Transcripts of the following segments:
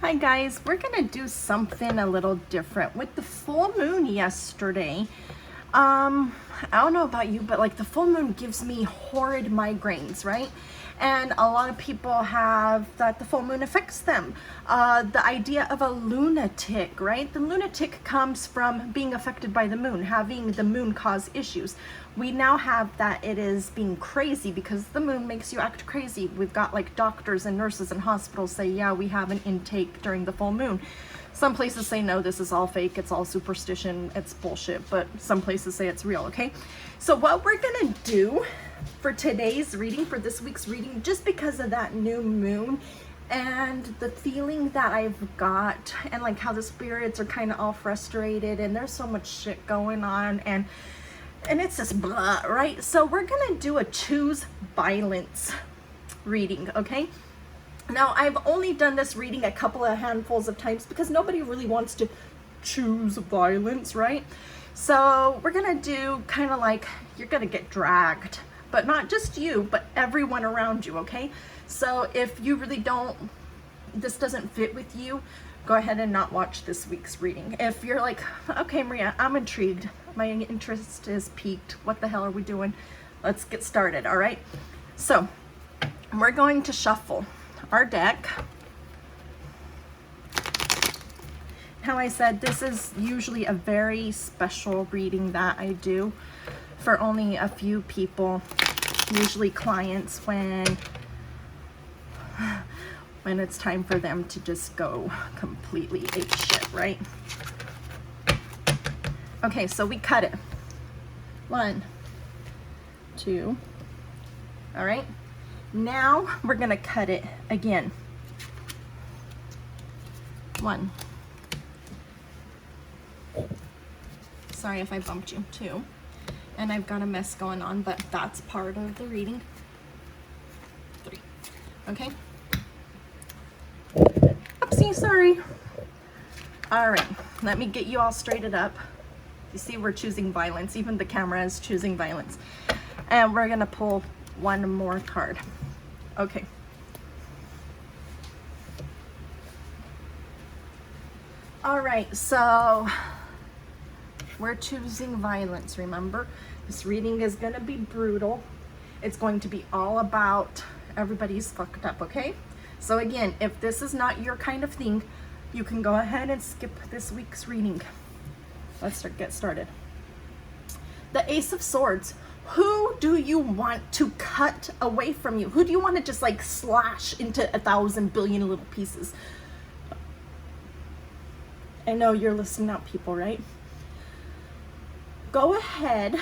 Hi guys, we're gonna do something a little different. With the full moon yesterday, I don't know about you, but like the full moon gives me horrid migraines, right? And a lot of people have that the full moon affects them. The idea of a lunatic, right? The lunatic comes from being affected by the moon, having the moon cause issues. We now have that it is being crazy because the moon makes you act crazy. We've got like doctors and nurses and hospitals say, yeah, we have an intake during the full moon. Some places say, no, this is all fake, it's all superstition, it's bullshit, but some places say it's real, okay? So what we're gonna do for today's reading, for this week's reading, just because of that new moon and the feeling that I've got and like how the spirits are kind of all frustrated and there's so much shit going on and it's just blah, right? So we're gonna do a choose violence reading, okay? Now, I've only done this reading a couple of handfuls of times because nobody really wants to choose violence, right? So we're gonna do kind of like, you're gonna get dragged, but not just you, but everyone around you, okay? So if you really don't, this doesn't fit with you, go ahead and not watch this week's reading. If you're like, okay, Maria, I'm intrigued, my interest is piqued, what the hell are we doing? Let's get started, all right? So we're going to shuffle our deck. How I said, this is usually a very special reading that I do for only a few people, usually clients, when it's time for them to just go completely ape shit, right? Okay, so we cut it. 1, 2, all right? Now we're gonna cut it again. 1. Sorry if I bumped you, 2. And I've got a mess going on, but that's part of the reading. 3. Okay? Oopsie, sorry. All right, let me get you all straightened up. You see, we're choosing violence. Even the camera is choosing violence. And we're gonna pull one more card. Okay. All right, so we're choosing violence, remember? This reading is gonna be brutal. It's going to be all about everybody's fucked up, okay? So again, if this is not your kind of thing, you can go ahead and skip this week's reading. Let's get started. The Ace of Swords. Who do you want to cut away from you? Who do you want to just like slash into 1,000 billion little pieces? I know you're listening out, people, right? Go ahead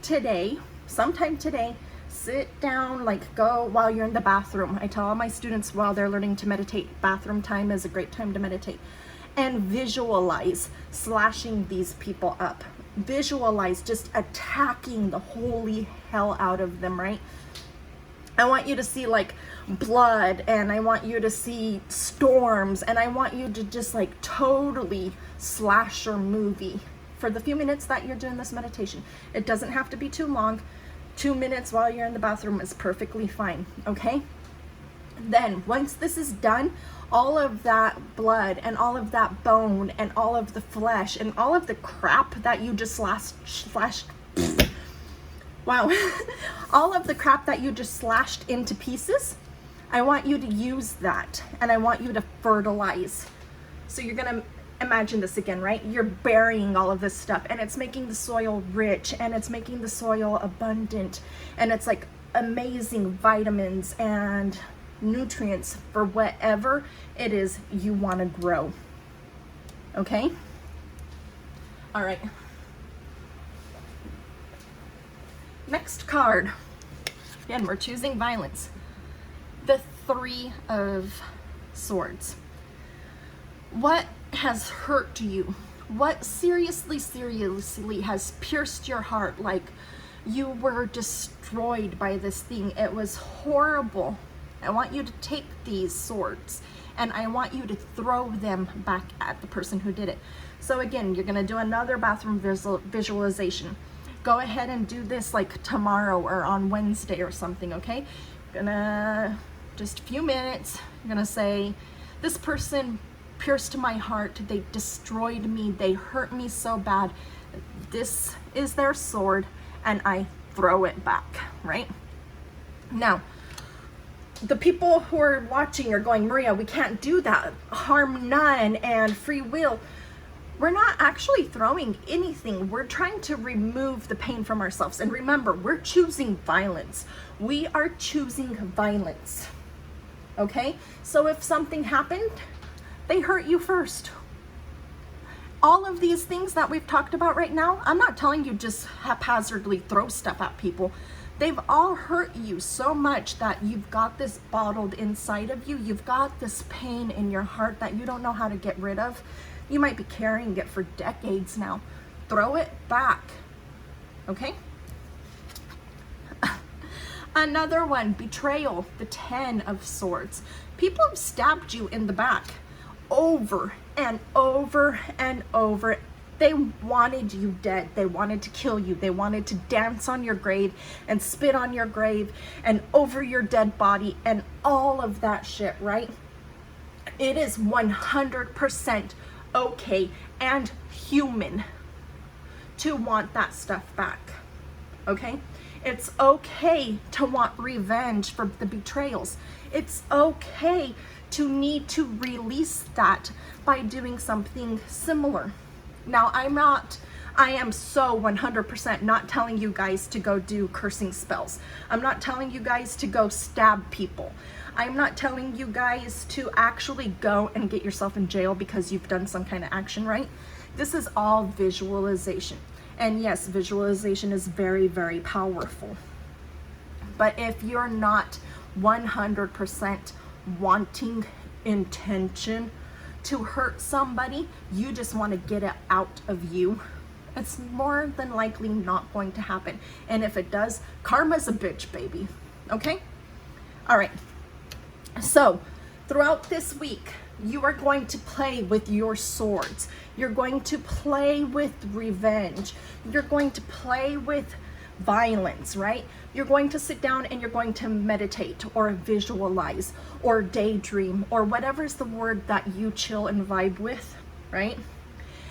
today, sometime today, sit down, like go while you're in the bathroom. I tell all my students while they're learning to meditate, bathroom time is a great time to meditate. And visualize slashing these people up. Visualize just attacking the holy hell out of them, right? I want you to see like blood, and I want you to see storms, and I want you to just like totally slasher movie for the few minutes that you're doing this meditation. It doesn't have to be too long. 2 minutes while you're in the bathroom is perfectly fine, okay? Then once this is done, all of that blood and all of that bone and all of the flesh and all of the crap that you just slashed wow, all of the crap that you just slashed into pieces, I want you to use that and I want you to fertilize. So you're gonna imagine this again, right? You're burying all of this stuff and it's making the soil rich and it's making the soil abundant and it's like amazing vitamins and nutrients for whatever it is you want to grow. Okay? All right. Next card. Again, we're choosing violence. The 3 of Swords. What has hurt you? What seriously has pierced your heart? Like you were destroyed by this thing. It was horrible. I want you to take these swords and I want you to throw them back at the person who did it. So again, you're gonna do another bathroom visualization. Go ahead and do this like tomorrow or on Wednesday or something, okay? Gonna, just a few minutes, you're gonna say, this person pierced my heart. They destroyed me. They hurt me so bad. This is their sword, and I throw it back, right? Now, the people who are watching are going, Maria, we can't do that. Harm none and free will. We're not actually throwing anything. We're trying to remove the pain from ourselves. And remember, we're choosing violence. We are choosing violence. Okay? So if something happened, they hurt you first. All of these things that we've talked about right now, I'm not telling you just haphazardly throw stuff at people. They've all hurt you so much that you've got this bottled inside of you. You've got this pain in your heart that you don't know how to get rid of. You might be carrying it for decades now. Throw it back, okay? Another one, betrayal, the 10 of swords. People have stabbed you in the back over and over and over. They wanted you dead. They wanted to kill you. They wanted to dance on your grave and spit on your grave and over your dead body and all of that shit, right? It is 100% okay and human to want that stuff back, okay? It's okay to want revenge for the betrayals. It's okay to need to release that by doing something similar. Now, I am so 100% not telling you guys to go do cursing spells. I'm not telling you guys to go stab people. I'm not telling you guys to actually go and get yourself in jail because you've done some kind of action, right? This is all visualization. And yes, visualization is very, very powerful. But if you're not 100% wanting intention to hurt somebody, you just want to get it out of you, it's more than likely not going to happen. And if it does, karma's a bitch, baby. Okay? All right. So throughout this week, you are going to play with your swords. You're going to play with revenge. You're going to play with violence, right? You're going to sit down and you're going to meditate or visualize or daydream or whatever's the word that you chill and vibe with, right?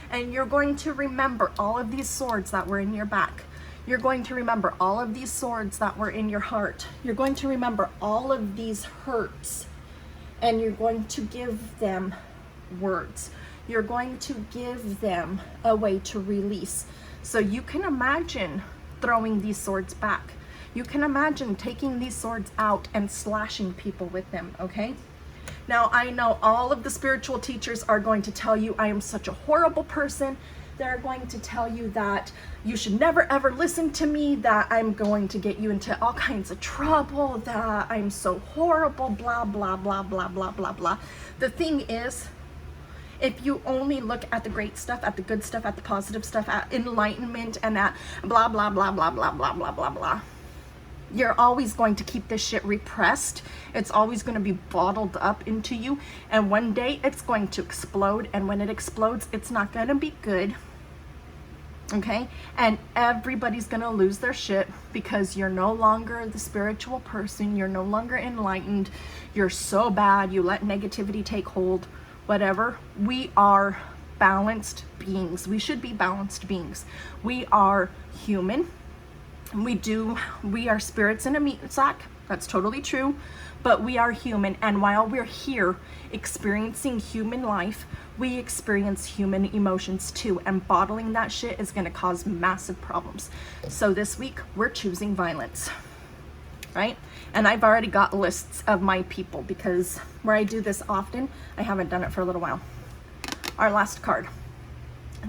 And you're going to remember all of these swords that were in your back. You're going to remember all of these swords that were in your heart. You're going to remember all of these hurts, and you're going to give them words. You're going to give them a way to release. So you can imagine throwing these swords back. You can imagine taking these swords out and slashing people with them, okay? Now, I know all of the spiritual teachers are going to tell you I am such a horrible person. They're going to tell you that you should never ever listen to me, that I'm going to get you into all kinds of trouble, that I'm so horrible, blah, blah, blah, blah, blah, blah, blah. The thing is, if you only look at the great stuff, at the good stuff, at the positive stuff, at enlightenment, and at blah, blah, blah, blah, blah, blah, blah, blah, blah, you're always going to keep this shit repressed. It's always going to be bottled up into you. And one day it's going to explode. And when it explodes, it's not going to be good. Okay? And everybody's going to lose their shit because you're no longer the spiritual person. You're no longer enlightened. You're so bad. You let negativity take hold. Whatever. We are balanced beings. We should be balanced beings. We are human. We are spirits in a meat sack. That's totally true. But we are human. And while we're here experiencing human life, we experience human emotions too. And bottling that shit is going to cause massive problems. So this week, we're choosing violence. Right? And I've already got lists of my people because where I do this often, I haven't done it for a little while. Our last card,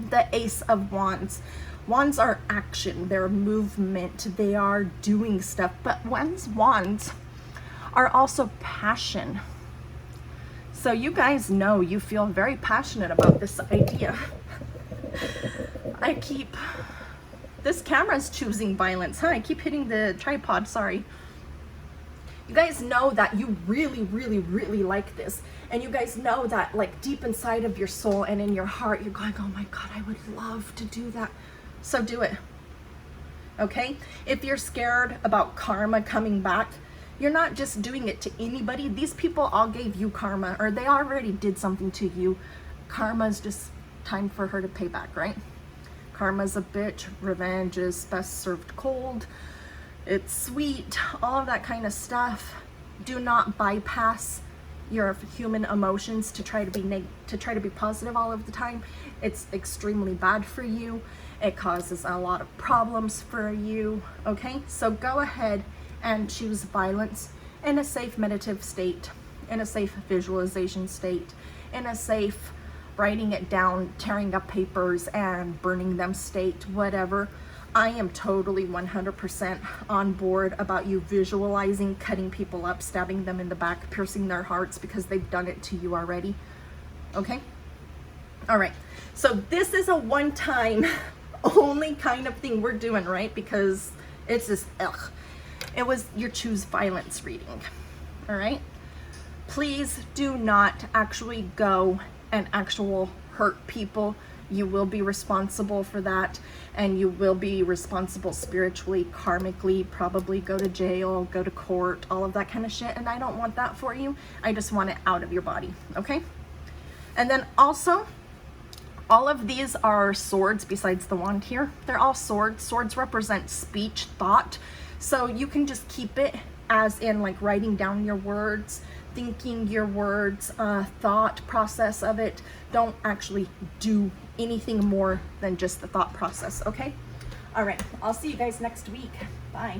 the Ace of Wands. Wands are action, they're movement, they are doing stuff, but wands are also passion. So you guys know you feel very passionate about this idea. This camera's choosing violence, huh? I keep hitting the tripod, sorry. You guys know that you really, really, really like this. And you guys know that like deep inside of your soul and in your heart, you're going, oh my God, I would love to do that. So do it, okay? If you're scared about karma coming back, You're not just doing it to anybody. These people all gave you karma, or they already did something to you. Karma's just time for her to pay back, right? Karma's a bitch. Revenge is best served cold. It's sweet. All of that kind of stuff. Do not bypass your human emotions to try to be positive all of the time. It's extremely bad for you. It causes a lot of problems for you. Okay, so go ahead and choose violence in a safe meditative state, in a safe visualization state, in a safe writing it down, tearing up papers and burning them state, whatever. I am totally 100% on board about you visualizing cutting people up, stabbing them in the back, piercing their hearts because they've done it to you already. Okay? All right. So this is a one-time only kind of thing we're doing, right? Because it's just, ugh. It was your choose violence reading. All right? Please do not actually go and hurt people. You will be responsible for that, and you will be responsible spiritually, karmically, probably go to jail, go to court, all of that kind of shit, and I don't want that for you. I just want it out of your body, okay? And then also, all of these are swords besides the wand here. They're all swords. Swords represent speech, thought, so you can just keep it as in like writing down your words, thinking your words, thought process of it. Don't actually do anything more than just the thought process, okay? All right, I'll see you guys next week. Bye.